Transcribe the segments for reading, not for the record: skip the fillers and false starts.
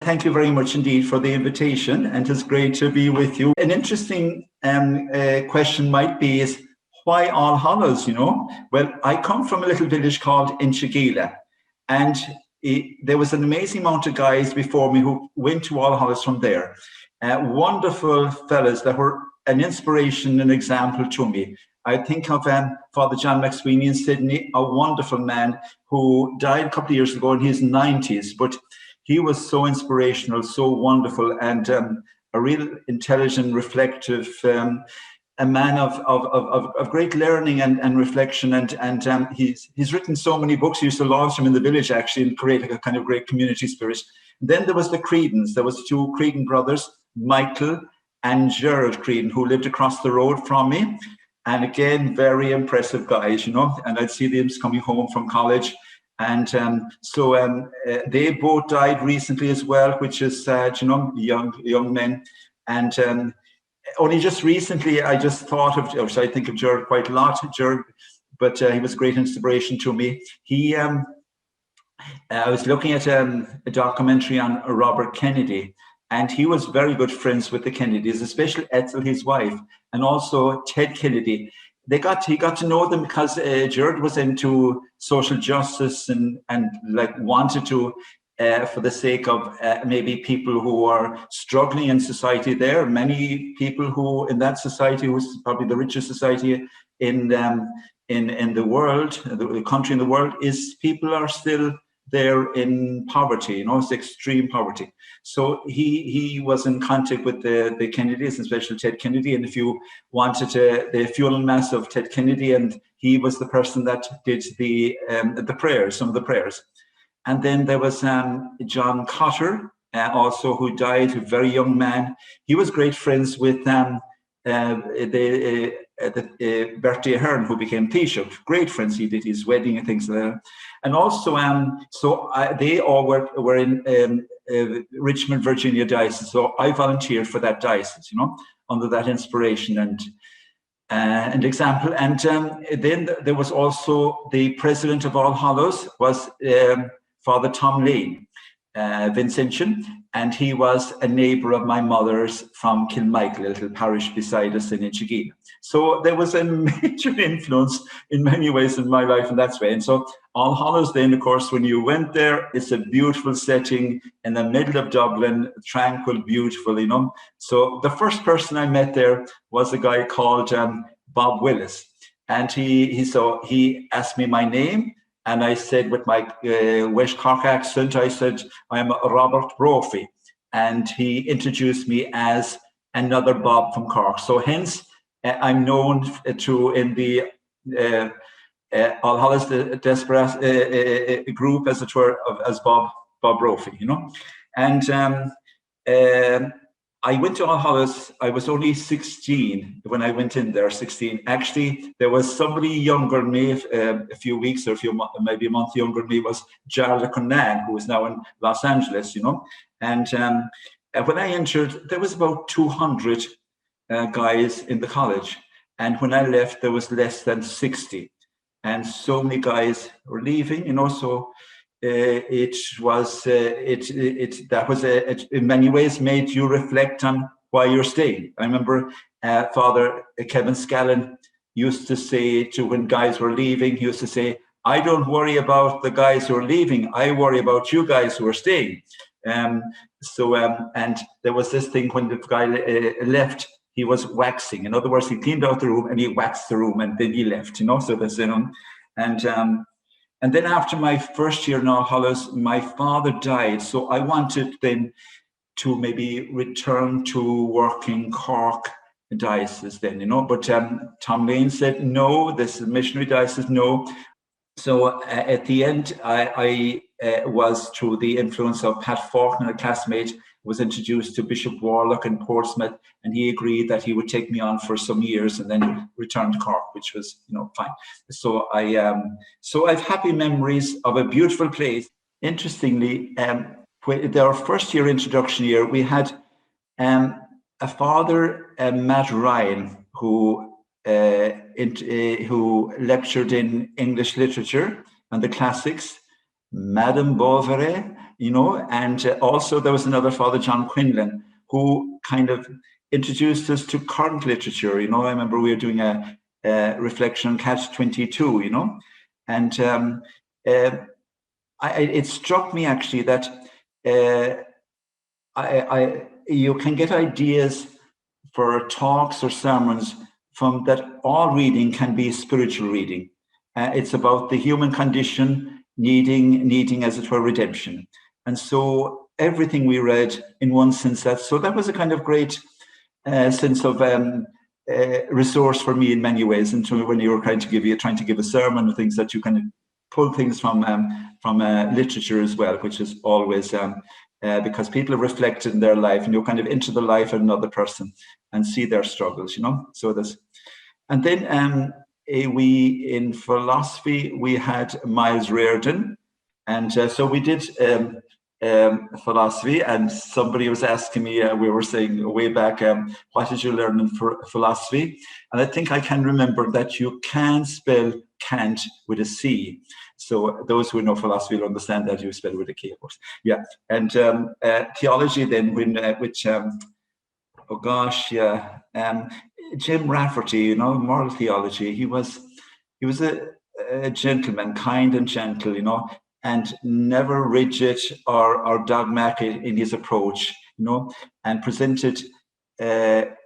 Thank you very much indeed for the invitation, and it's great to be with you. An interesting question might be is, why All Hallows, Well, I come from a little village called Inchigeela, and there was an amazing amount of guys before me who went to All Hallows from there. Wonderful fellas that were an inspiration and example to me. I think of Father John McSweeney in Sydney, a wonderful man who died a couple of years ago in his 90s, but he was so inspirational, so wonderful, and a real intelligent, reflective, a man of great learning and reflection. And he's written so many books. He used to launch them in the village, actually, and create a kind of great community spirit. Then there was the Creedons. There was two Creedon brothers, Michael and Gerald Creedon, who lived across the road from me. And again, very impressive guys, and I'd see them coming home from college. And so they both died recently as well, which is sad, young men. And only just recently, I just thought of, I think of Gerald quite a lot, but he was a great inspiration to me. I was looking at a documentary on Robert Kennedy, and he was very good friends with the Kennedys, especially Ethel, his wife, and also Ted Kennedy. He got to know them because Gerald was into social justice and like wanted to, for the sake of maybe people who are struggling in society. There are many people who in that society, who's probably the richest society in the world, the country in the world, is people are still there in poverty, it's extreme poverty. So he was in contact with the Kennedys, especially Ted Kennedy. And if you wanted the funeral mass of Ted Kennedy, and he was the person that did the prayers, some of the prayers. And then there was John Cotter, also, who died, a very young man. He was great friends with Bertie Ahern, who became Taoiseach. Great friends. He did his wedding and things like that. And also, they all were in Richmond, Virginia diocese. So I volunteered for that diocese, under that inspiration and example. And then there was also the president of All Hallows was Father Tom Lane, Vincentian, and he was a neighbour of my mother's from Kilmichael, a little parish beside us in Inchigeela. So there was a major influence in many ways in my life in that way. And so All Hallows then, of course, when you went there, it's a beautiful setting in the middle of Dublin, tranquil, beautiful, So the first person I met there was a guy called Bob Willis. And he asked me my name. And I said, with my West Cork accent, I said, I'm Robert Brophy. And he introduced me as another Bob from Cork. So hence, I'm known in the All Hallows Desperate group, as it were, as Bob Brophy, And I went to All Hallows. I was only 16 when I went in there, 16. Actually, there was somebody younger than me, a few weeks or maybe a month younger than me, was Jarlath Connan, who is now in Los Angeles, And when I entered, there was about 200 guys in the college. And when I left, there was less than 60. And so many guys were leaving, so it was in many ways made you reflect on why you're staying. I remember Father Kevin Scallon used to say when guys were leaving, he used to say, I don't worry about the guys who are leaving, I worry about you guys who are staying. And there was this thing when the guy left, he was waxing. In other words, he cleaned out the room and he waxed the room and then he left, so that's, and then after my first year in All Hallows, my father died. So I wanted then to maybe return to working Cork diocese then, But Tom Lane said, no, this is missionary diocese, no. So at the end, I was, through the influence of Pat Faulkner, a classmate, was introduced to Bishop Warlock in Portsmouth, and he agreed that he would take me on for some years and then return to Cork, which was, fine. So I've happy memories of a beautiful place. Interestingly, our first year introduction year, we had a father, Matt Ryan, who lectured in English literature and the classics, Madame Bovary, and also there was another Father, John Quinlan, who kind of introduced us to current literature. I remember we were doing a reflection on Catch-22, and it struck me actually that you can get ideas for talks or sermons from that. All reading can be spiritual reading. It's about the human condition needing, as it were, redemption. And so everything we read, in one sense, that was a kind of great sense of resource for me in many ways. And when you were trying to give a sermon, or things that you can pull things from literature as well, which is always because people have reflected in their life, and you're kind of into the life of another person and see their struggles, So this, and then we in philosophy we had Miles Reardon, and so we did philosophy. And somebody was asking me, we were saying way back, what did you learn in philosophy? And I think I can remember that you can spell Kant with a C. So those who know philosophy will understand that you spell with a K, of course. Yeah, and theology then, Jim Rafferty, moral theology. He was a gentleman, kind and gentle, and never rigid or dogmatic in his approach, and presented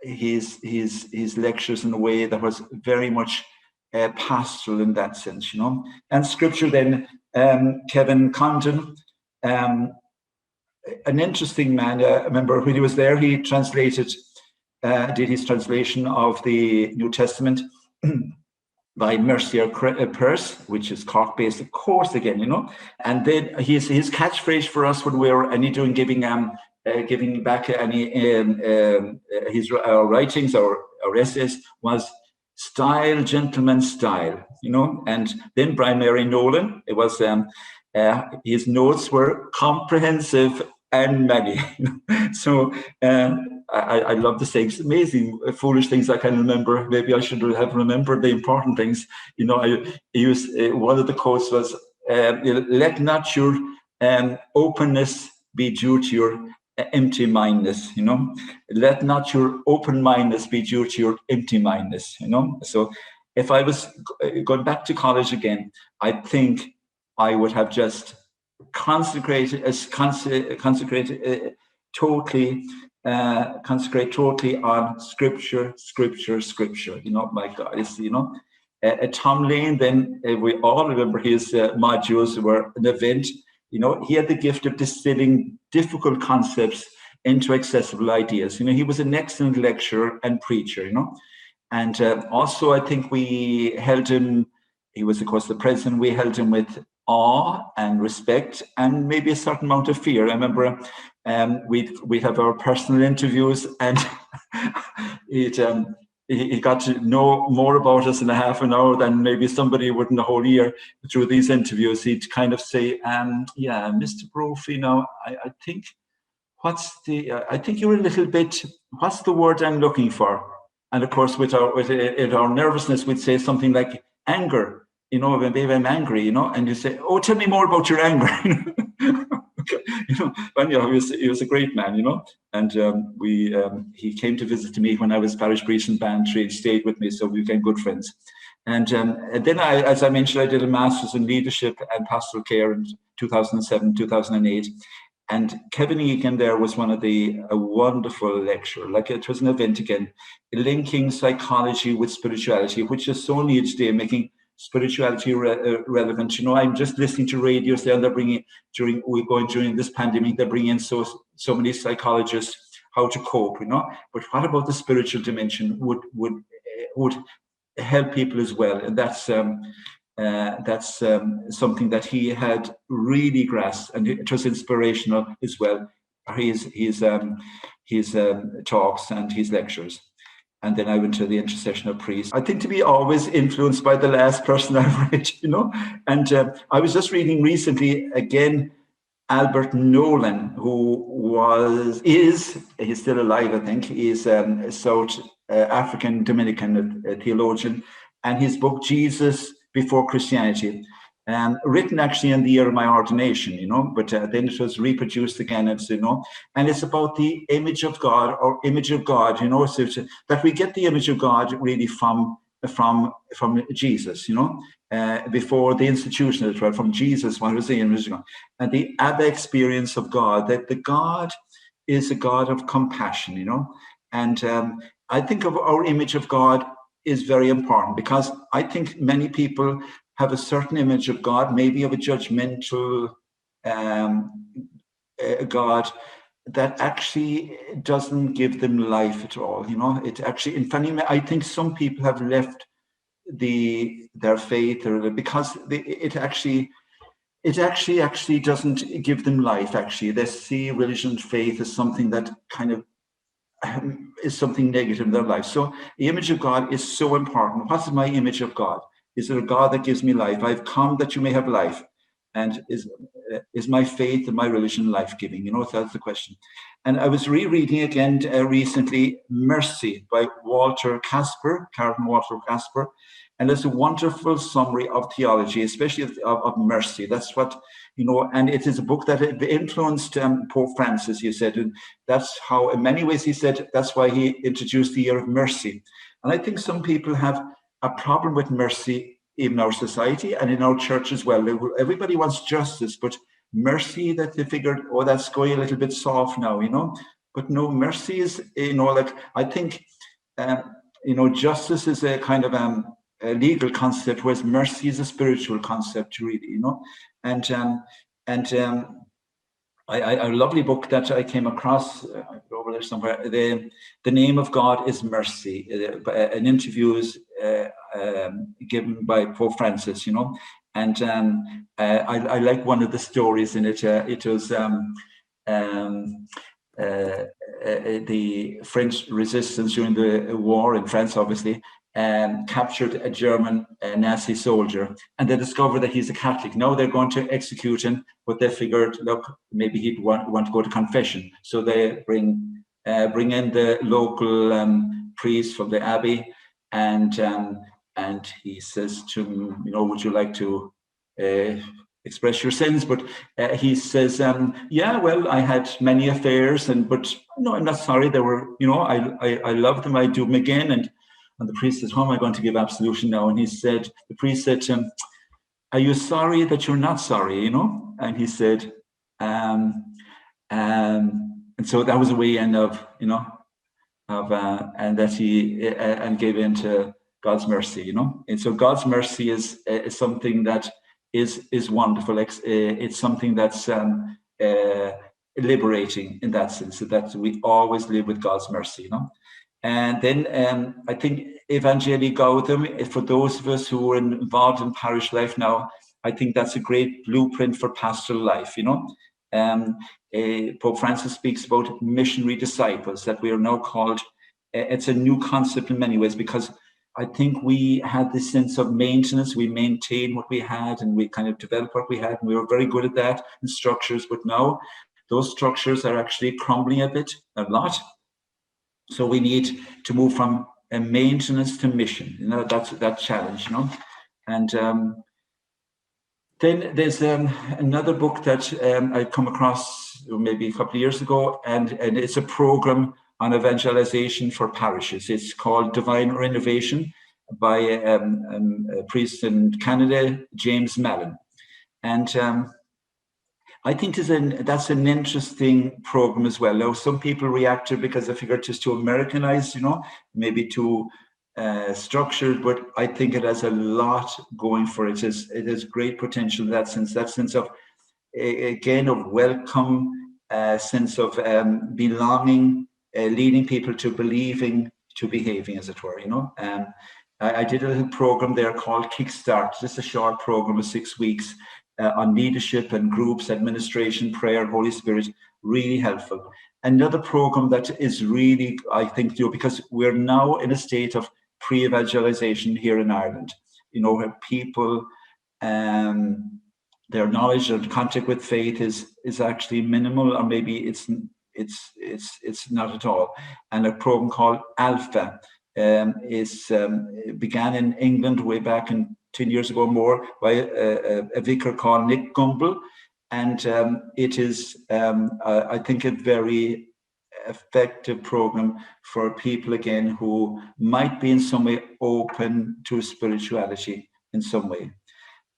his lectures in a way that was very much pastoral in that sense, And scripture then, Kevin Condon, an interesting man. I remember when he was there, he did his translation of the New Testament by Mercier Peirce, which is Cork-based, of course, again, And then his catchphrase for us when we were giving back any his writings or essays was "Style, gentleman, style," And then Brian Mary Nolan, it was his notes were comprehensive and many. So I love the sayings, amazing, foolish things I can remember. Maybe I should have remembered the important things. I used one of the quotes was, "Let not your openness be due to your empty-mindedness, Let not your open-mindedness be due to your empty-mindedness, So if I was going back to college again, I think I would have just consecrate totally on scripture. My God, it's, Tom Lane, then we all remember his modules were an event. He had the gift of distilling difficult concepts into accessible ideas. He was an excellent lecturer and preacher, And also, I think we held him, he was, of course, the president, we held him with awe and respect and maybe a certain amount of fear. I remember we'd have our personal interviews, and he got to know more about us in a half an hour than maybe somebody would in a whole year through these interviews. He'd kind of say, Mr. Brophy, now I think you're a little bit, what's the word I'm looking for? And of course, with our nervousness, we'd say something like anger. Maybe I'm angry, and you say, "Oh, tell me more about your anger." But he was a great man, And he came to visit me when I was parish priest in Bantry. He stayed with me, so we became good friends. And then as I mentioned, I did a master's in leadership and pastoral care in 2007, 2008. And Kevin Egan there was one of a wonderful lecturer. Like, it was an event again, linking psychology with spirituality, which is so needed today, making spirituality relevant. I'm just listening to radios there, and they're bringing during this pandemic, they're bringing in so many psychologists how to cope, But what about the spiritual dimension would help people as well? And that's something that he had really grasped, and it was inspirational as well. His talks and his lectures. And then I went to the intercession of priests. I think to be always influenced by the last person I've read, And I was just reading recently again, Albert Nolan, who he's still alive, I think. He's a South African Dominican theologian, and his book Jesus Before Christianity. written actually in the year of my ordination, but then it was reproduced again, and and it's about the image of God, or image of God, so that we get the image of God really from Jesus, before the institution as well, from Jesus, what was the image of God, and the Abba experience of God, that the God is a God of compassion, and I think of our image of God is very important, because I think many people have a certain image of God, maybe of a judgmental God, that actually doesn't give them life at all. It actually, in fact, I think some people have left their faith, or because it actually doesn't give them life. Actually, they see religion and faith as something that kind of is something negative in their life. So the image of God is so important. What is my image of God? Is it a God that gives me life? I've come that you may have life. And is my faith and my religion life-giving? So that's the question. And I was rereading again recently Mercy by Cardinal Walter Casper. And it's a wonderful summary of theology, especially of mercy. That's what, and it is a book that influenced Pope Francis, he said. And that's how, in many ways, he said, that's why he introduced the year of mercy. And I think some people have a problem with mercy in our society and in our church as well. Everybody wants justice, but mercy, that they figured, that's going a little bit soft now, But no, mercy is, like, I think, justice is a kind of a legal concept, whereas mercy is a spiritual concept, really, And a lovely book that I came across over there somewhere. The Name of God is Mercy. An interview is given by Pope Francis, And I like one of the stories in it. It was the French resistance during the war in France, obviously, captured a German Nazi soldier, and they discovered that he's a Catholic. Now they're going to execute him, but they figured, look, maybe he'd want to go to confession. So they bring in the local priest from the abbey, and he says to him, would you like to express your sins? But he says, yeah, well, I had many affairs, but no, I'm not sorry. They were, I love them. I do them again. And the priest says, how am I going to give absolution now? And the priest said to him, are you sorry that you're not sorry, And he said, and so that was a way end of, and that he and gave in to God's mercy, And so God's mercy is something that is wonderful. It's something that's liberating in that sense, so that we always live with God's mercy, And then I think Evangelii Gaudium, for those of us who are involved in parish life now, I think that's a great blueprint for pastoral life, Pope Francis speaks about missionary disciples, that we are now called. It's a new concept in many ways, because I think we had this sense of maintenance. We maintained what we had, and we kind of developed what we had, and we were very good at that in structures. But now those structures are actually crumbling a lot. So we need to move from a maintenance to mission. That's that challenge. And then there's another book that I come across maybe a couple of years ago, and it's a program on evangelization for parishes. It's called Divine Renovation by a priest in Canada, James Mallon. And I think that's an interesting program as well. Now, some people react to it because they figure it's too Americanized, maybe too structured, but I think it has a lot going for it. It has great potential in that sense of, again, of welcome, sense of belonging, leading people to believing, to behaving, as it were, I did a little program there called Kickstart, just a short program of 6 weeks on leadership and groups, administration, prayer, Holy Spirit, really helpful. Another program that is really, I think, because we're now in a state of pre-evangelization here in Ireland, where people, their knowledge and contact with faith is actually minimal, or maybe it's not at all. And a program called Alpha began in England way back in 10 years ago or more, by a vicar called Nick Gumbel. And it is, I think, a very effective program for people, again, who might be in some way open to spirituality in some way.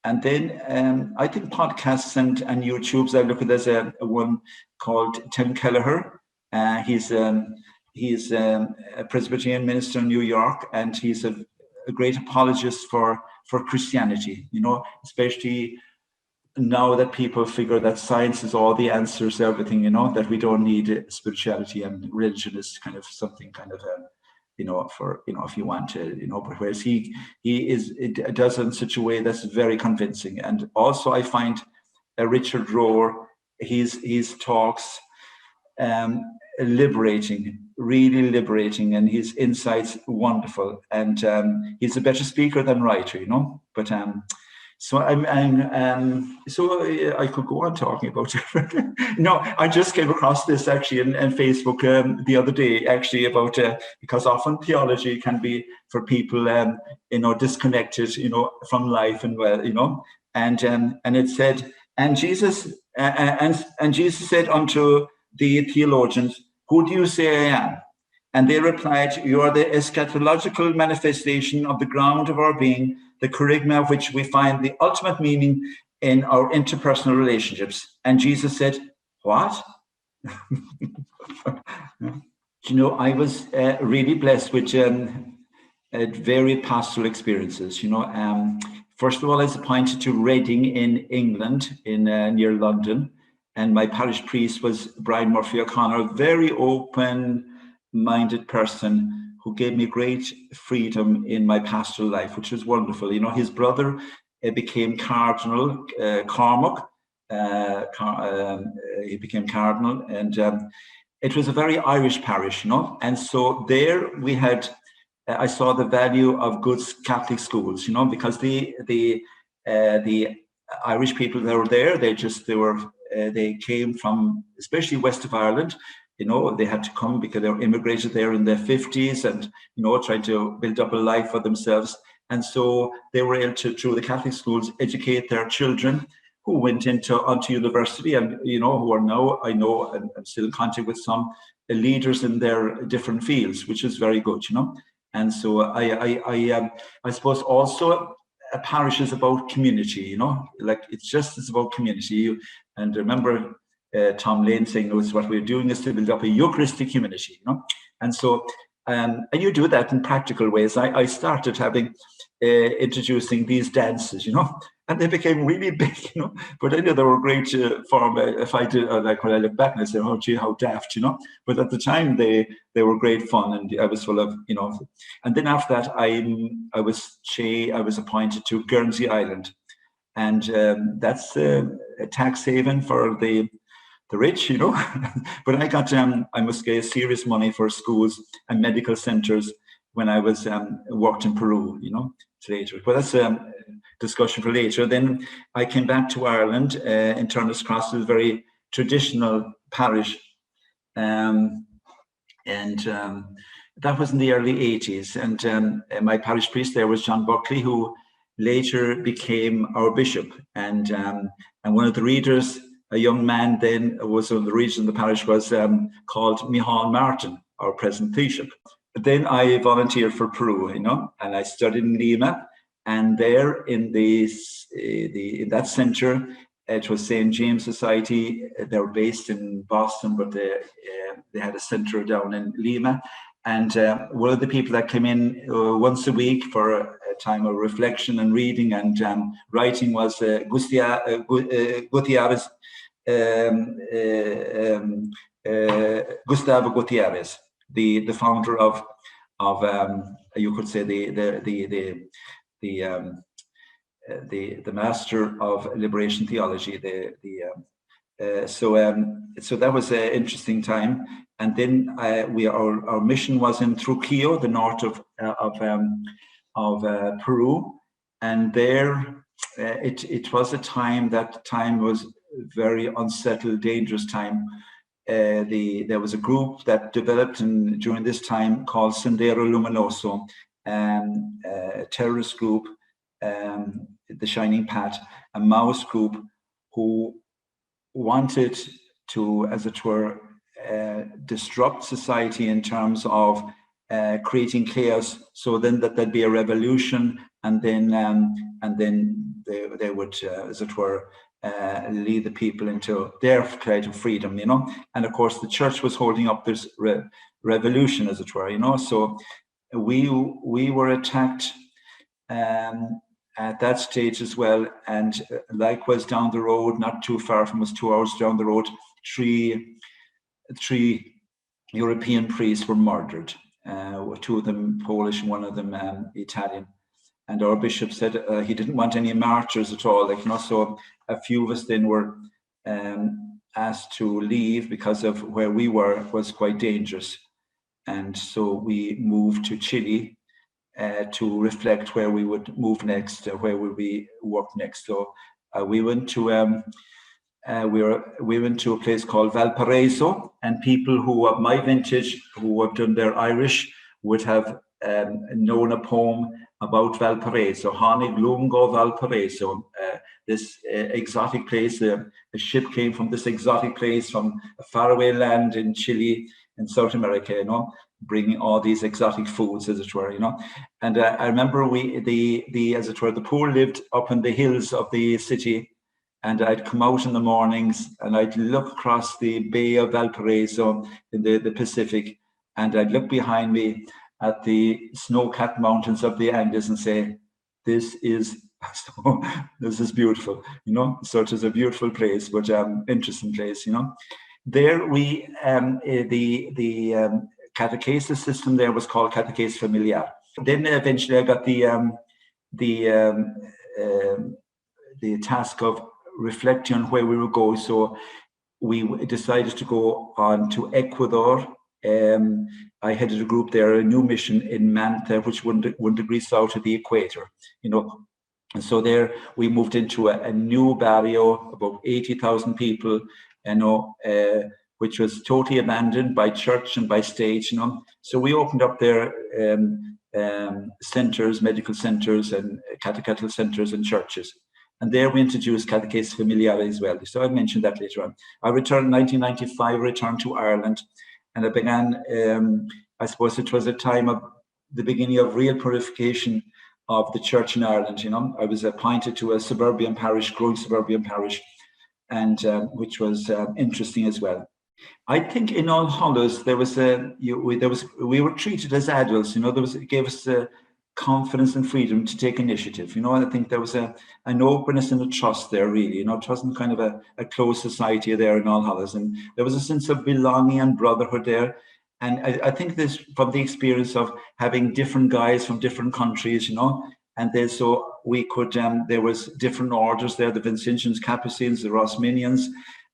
And then I think podcasts and YouTubes, I look at there's a one called Tim Kelleher. He's a Presbyterian minister in New York, and he's a great apologist for Christianity, you know, especially now that people figure that science is all the answers to everything, you know, that we don't need spirituality, and religion is kind of something kind of you know, for, you know, if you want to, you know, but whereas he does it in such a way that's very convincing. And also I find Richard Rohr, his talks liberating, really liberating, and his insights wonderful. And he's a better speaker than writer, you know. But so so I could go on talking about it. No, I just came across this actually in Facebook the other day, actually, about because often theology can be for people you know, disconnected, you know, from life, and well, you know, and it said, and Jesus said unto the theologians, who do you say I am? And they replied, you are the eschatological manifestation of the ground of our being, the charisma of which we find the ultimate meaning in our interpersonal relationships. And Jesus said, what? You know, I was really blessed with varied pastoral experiences. You know, first of all, I was appointed to Reading in England, in near London. And my parish priest was Brian Murphy O'Connor, a very open-minded person who gave me great freedom in my pastoral life, which was wonderful. You know, his brother became Cardinal Cormac. He became Cardinal, and it was a very Irish parish, you know. And so there we had, I saw the value of good Catholic schools, you know, because the Irish people that were there, they came from, especially west of Ireland. You know, they had to come because they were immigrated there in their 50s, and, you know, trying to build up a life for themselves. And so they were able to, through the Catholic schools, educate their children, who went onto university, and, you know, who are now, I know, and I'm still in contact with some leaders in their different fields, which is very good, you know. And so I suppose also a parish is about community, you know, like it's about community. And remember Tom Lane saying, what we're doing is to build up a Eucharistic community, you know. And so, and you do that in practical ways. I started having, introducing these dances, you know, and they became really big, you know, but I knew they were great for, if I did, like when I look back and I say, oh gee, how daft, you know, but at the time they were great fun, and I was full of, you know. And then after that, I was appointed to Guernsey Island, and that's a tax haven for the rich, you know. But I got, I must say, serious money for schools and medical centers when I was worked in Peru, you know, later. But that's a discussion for later. Then I came back to Ireland in Turner's Cross, a very traditional parish. And that was in the early 80s. And my parish priest there was John Buckley, who later became our bishop. And one of the readers, a young man then, was on the region of the parish, was called Micheál Martin, our present bishop. But then I volunteered for Peru, you know, and I studied in Lima. And there in in that center, it was St. James Society. They were based in Boston, but they had a center down in Lima. And one of the people that came in once a week for a time of reflection and reading and writing was Gustavo Gutierrez, the founder of you could say the master of liberation theology. So that was an interesting time. And then our mission was in Trujillo, the north of Peru, and there it was a time was very unsettled, dangerous time. There was a group that developed during this time called Sendero Luminoso, a terrorist group the Shining Path, a Maoist group who wanted to, as it were, disrupt society in terms of creating chaos, so then that there'd be a revolution, and then they would, as it were, lead the people into their creative freedom, you know. And of course, the church was holding up this revolution, as it were, you know. So we were attacked at that stage as well, and likewise down the road, not too far from us, 2 hours down the road, three European priests were murdered. 2 of them Polish and 1 of them Italian. And our bishop said he didn't want any martyrs at all, like, you know. So a few of us then were asked to leave because of where we were was quite dangerous. And so we moved to Chile to reflect where we would move next, where would we work next. So we went to we went to a place called Valparaiso, and people who of my vintage, who have done their Irish, would have known a poem about Valparaiso, Hánig Lungo Valparaiso, this exotic place. A ship came from this exotic place from a faraway land in Chile, in South America, you know, bringing all these exotic foods, as it were, you know. And I remember as it were, the poor lived up in the hills of the city, and I'd come out in the mornings and I'd look across the Bay of Valparaiso in the Pacific, and I'd look behind me at the snow-capped mountains of the Andes and say, this is beautiful, you know. So it is a beautiful place, but interesting place, you know. There we, the catechesis system there was called catechesis familiar. Then eventually I got the task of reflecting on where we would go. So we decided to go on to Ecuador. I headed a group there, a new mission in Manta, which 1 degree south of the equator, you know. And so there we moved into a new barrio, about 80,000 people, you know, which was totally abandoned by church and by state, you know. So we opened up there centers, medical centers and catechetical centers and churches. And there we introduced catechesis familiare as well. So I mentioned that later on. I returned in 1995, returned to Ireland, and I began, I suppose it was a time of the beginning of real purification of the church in Ireland, you know. I was appointed to a suburban parish, growing suburban parish, and which was interesting as well. I think in All Hallows there was we were treated as adults, you know. It gave us confidence and freedom to take initiative, you know. And I think there was an openness and a trust there, really, you know. It wasn't kind of a closed society there in All Hallows, and there was a sense of belonging and brotherhood there. And I think this from the experience of having different guys from different countries, you know. And then so we could, there was different orders there, the Vincentians, Capucins, the Rosminians,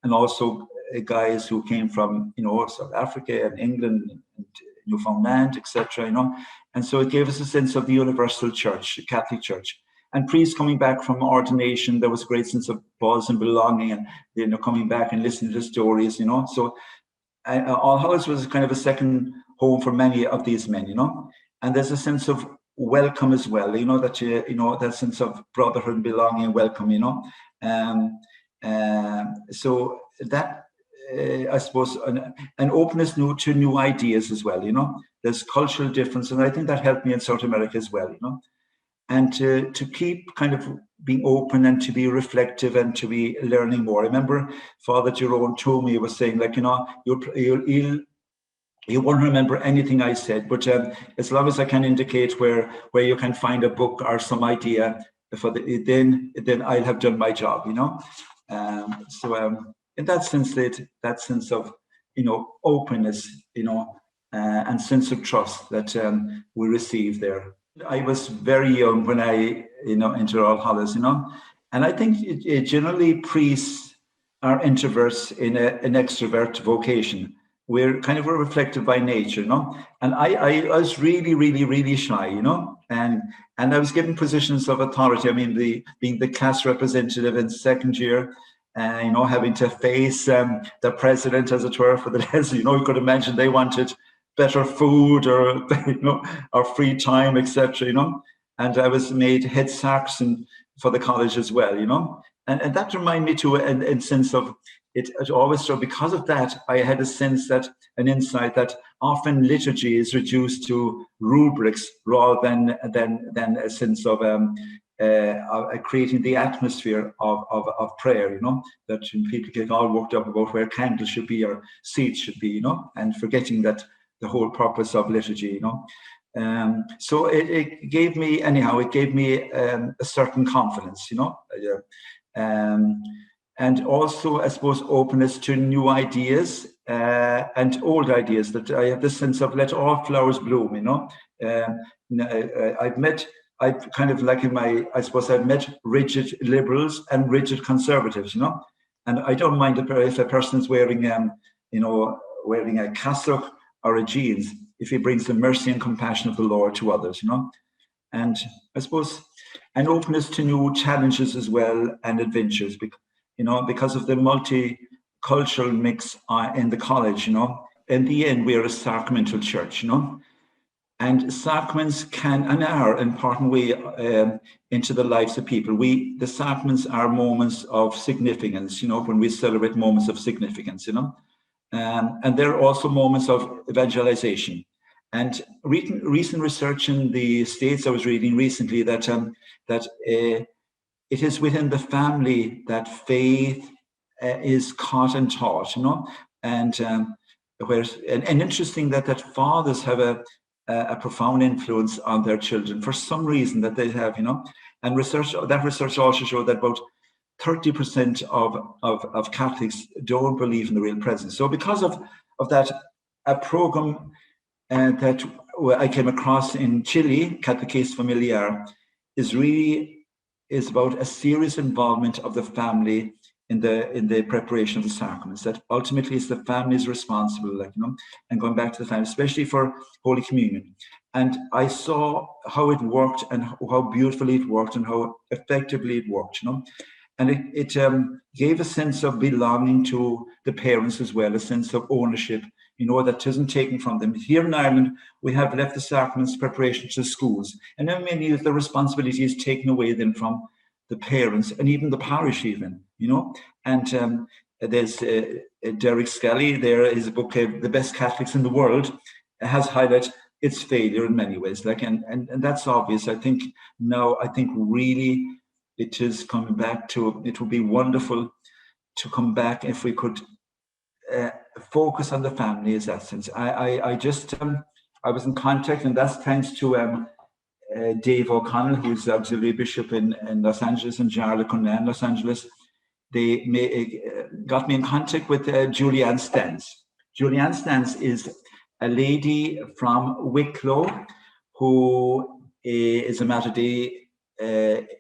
and also guys who came from, you know, South Africa and England and Newfoundland, etc., you know. And so it gave us a sense of the universal church, the Catholic Church. And priests coming back from ordination, there was a great sense of buzz and belonging, and, you know, coming back and listening to stories, you know. So All Hallows was kind of a second home for many of these men, you know. And there's a sense of welcome as well, you know, that you know, that sense of brotherhood and belonging and welcome, you know. So that I suppose an openness to new ideas as well, you know. There's cultural difference, and I think that helped me in South America as well, you know. And to keep kind of being open and to be reflective and to be learning more. I remember Father Jerome Toomey was saying, like, you know, you won't remember anything I said, but as long as I can indicate where you can find a book or some idea, then I'll have done my job, you know. In that sense, that sense of, you know, openness, you know, and sense of trust that we receive there. I was very young when I, you know, entered All Hallows, you know, and I think generally priests are introverts in an extrovert vocation. We're kind of reflective by nature, you know. And I was really, really, really shy, you know, and I was given positions of authority. I mean, being the class representative in second year, you know, having to face the president, as it were, for the lesson. You know, you could imagine they wanted better food or, you know, or free time, etc., you know. and I was made head sacristan for the college as well, and that reminded me too, in sense of it always struck. Because of that, I had a sense that, an insight that often liturgy is reduced to rubrics rather than a sense of creating the atmosphere of prayer, that people get all worked up about where candles should be or seats should be, and forgetting that the whole purpose of liturgy, so it gave me, anyhow, a certain confidence, and also, I suppose, openness to new ideas and old ideas. That I have this sense of let all flowers bloom, I've kind of like I've met rigid liberals and rigid conservatives, and I don't mind if a person's wearing, wearing a cassock or a jeans, if he brings the mercy and compassion of the Lord to others, and I suppose an openness to new challenges as well, and adventures, because of the multicultural mix in the college, in the end, we are a sacramental church, and sacraments can and are an important way into the lives of people. The sacraments are moments of significance, when we celebrate moments of significance, and they're also moments of evangelization. And recent research in the States, I was reading recently that it is within the family that faith is caught and taught, and interesting that fathers have a profound influence on their children for some reason that they have, and research also showed that about 30% of Catholics don't believe in the real presence. So because of that, a program that I came across in Chile, Catequesis Familiar, is about a serious involvement of the family in the preparation of the sacraments. That ultimately is the family's responsible, and going back to the family, especially for Holy Communion. And I saw how it worked and how beautifully it worked and how effectively it worked, And it gave a sense of belonging to the parents as well, a sense of ownership, that isn't taken from them. Here in Ireland, we have left the sacraments preparation to schools, and then many of the responsibility is taken away then from the parents and even the parish even, And there's Derek Skelly there, his book, The Best Catholics in the World, has highlighted its failure in many ways. And that's obvious. I think really it is coming back to, it would be wonderful to come back if we could focus on the family as essence. I was in contact, and that's thanks to Dave O'Connell, who's the auxiliary bishop in Los Angeles, and Jarlath Connan in Los Angeles. They got me in contact with Julianne Stans. Julianne Stans is a lady from Wicklow who is a Mater Dei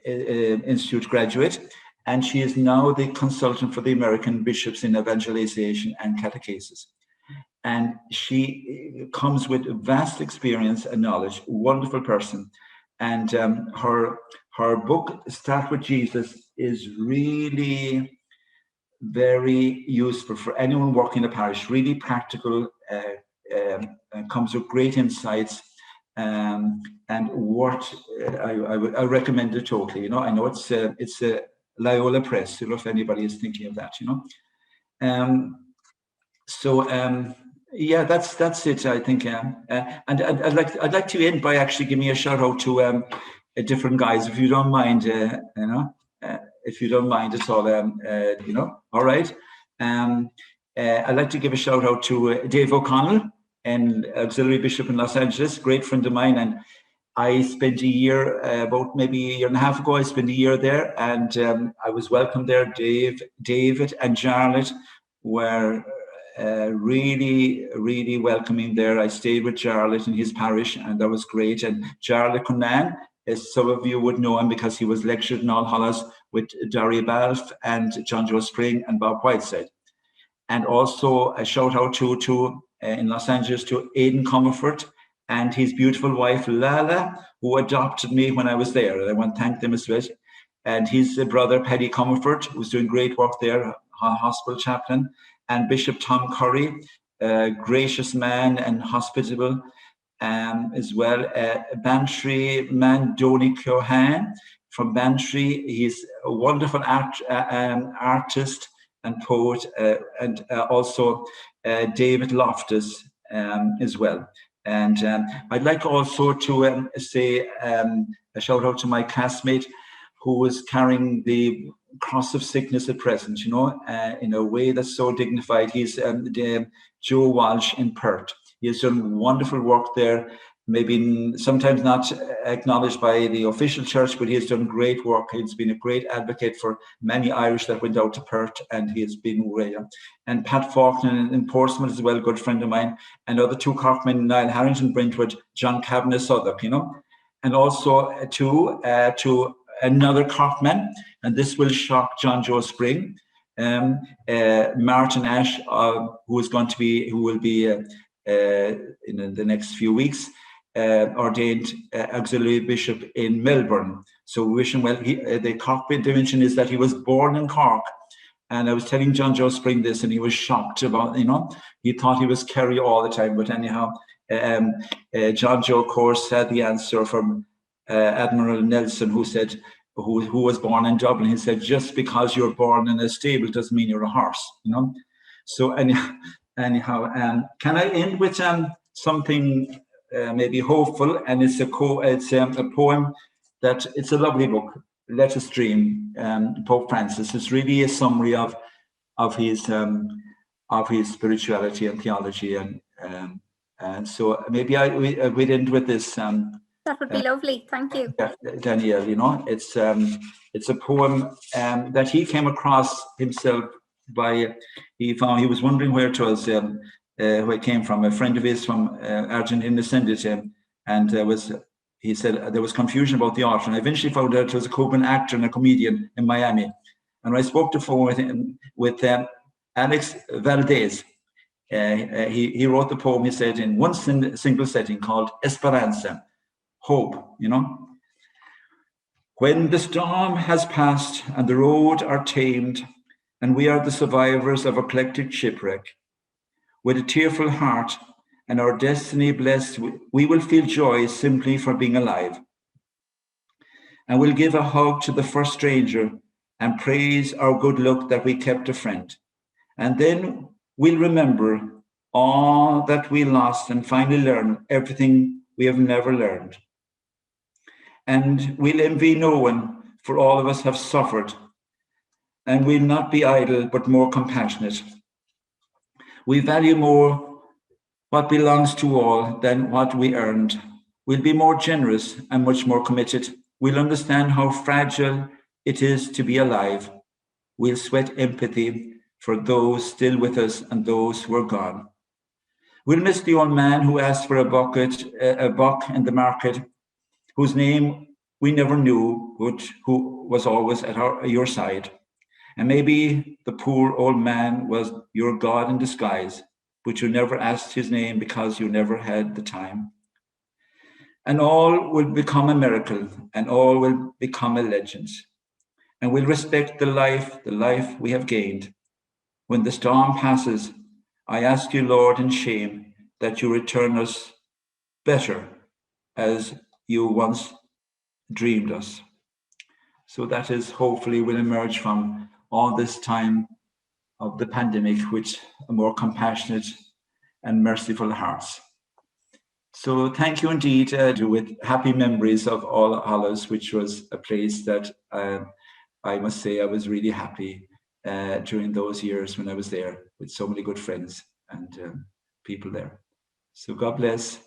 Institute graduate, and she is now the consultant for the American bishops in evangelization and catechesis. And she comes with vast experience and knowledge, wonderful person. And her book, Start With Jesus, is really very useful for anyone working in a parish, really practical, comes with great insights, and what I recommend it totally. I know it's a Loyola Press, if anybody is thinking of that, yeah, that's it, I think. And I'd like to end by actually giving a shout out to different guys, if you don't mind, if you don't mind at all, all right. I'd like to give a shout out to Dave O'Connell, and auxiliary bishop in Los Angeles, great friend of mine. And I spent a year, about maybe a year and a half ago, I spent a year there, and I was welcomed there. David and Jarlath were really, really welcoming there. I stayed with Jarlath in his parish, and that was great. And Jarlath Connan, as some of you would know him because he was lectured in All Hallows with Darry Balfe and John Joe Spring and Bob Whiteside. And also a shout out to in Los Angeles to Aidan Comerford and his beautiful wife Lala, who adopted me when I was there. And I want to thank them as well. And his brother Paddy Comerford, who's doing great work there, hospital chaplain, and Bishop Tom Curry, a gracious man and hospitable. as well. Bantry Mandoni Cohan from Bantry. He's a wonderful artist and poet, and also David Loftus as well. And I'd like also to say a shout out to my classmate who is carrying the cross of sickness at present, you know, in a way that's so dignified. He's Joe Walsh in Perth. He has done wonderful work there, maybe sometimes not acknowledged by the official church, but he has done great work. He's been a great advocate for many Irish that went out to Perth, and he has been great. And Pat Faulkner in Portsmouth as well, a good friend of mine, and other two Corkmen, Niall Harrington, Brentwood, John Kavanagh, Southwark, you know, and also to another Corkman, and this will shock John Joe Spring, Martin Ash, who will be in the next few weeks, ordained auxiliary bishop in Melbourne. So we wish him well. The Cork dimension is that he was born in Cork. And I was telling John Joe Spring this, and he was shocked about, you know, he thought he was Kerry all the time. But anyhow, John Joe, of course, had the answer from Admiral Nelson, who said, who was born in Dublin. He said, just because you're born in a stable doesn't mean you're a horse, you know. So anyhow, can I end with something maybe hopeful? And it's a poem that it's a lovely book. Let Us Dream, Pope Francis. It's really a summary of his spirituality and theology, and so maybe we'd end with this. That would be lovely. Thank you, Danielle. You know, it's a poem that he came across himself by. He was wondering where it was, where it came from. A friend of his from Argentina sent it to him, and he said there was confusion about the author, and I eventually found out it was a Cuban actor and a comedian in Miami. And I spoke to phone with Alex Valdez. He wrote the poem, he said, in one single setting called Esperanza, hope, you know. When the storm has passed and the road are tamed, and we are the survivors of a collective shipwreck, with a tearful heart and our destiny blessed, we will feel joy simply for being alive. And we'll give a hug to the first stranger and praise our good luck that we kept a friend. And then we'll remember all that we lost and finally learn everything we have never learned. And we'll envy no one, for all of us have suffered. And we'll not be idle, but more compassionate. We value more what belongs to all than what we earned. We'll be more generous and much more committed. We'll understand how fragile it is to be alive. We'll sweat empathy for those still with us and those who are gone. We'll miss the old man who asked for a buck in the market, whose name we never knew, but who was always at your side. And maybe the poor old man was your God in disguise, but you never asked his name because you never had the time. And all will become a miracle, and all will become a legend. And we'll respect the life we have gained. When the storm passes, I ask you, Lord, in shame, that you return us better as you once dreamed us. So that is hopefully will emerge from all this time of the pandemic with a more compassionate and merciful hearts. So thank you indeed, with happy memories of All Hallows, which was a place that I must say I was really happy during those years when I was there with so many good friends and people there. So God bless.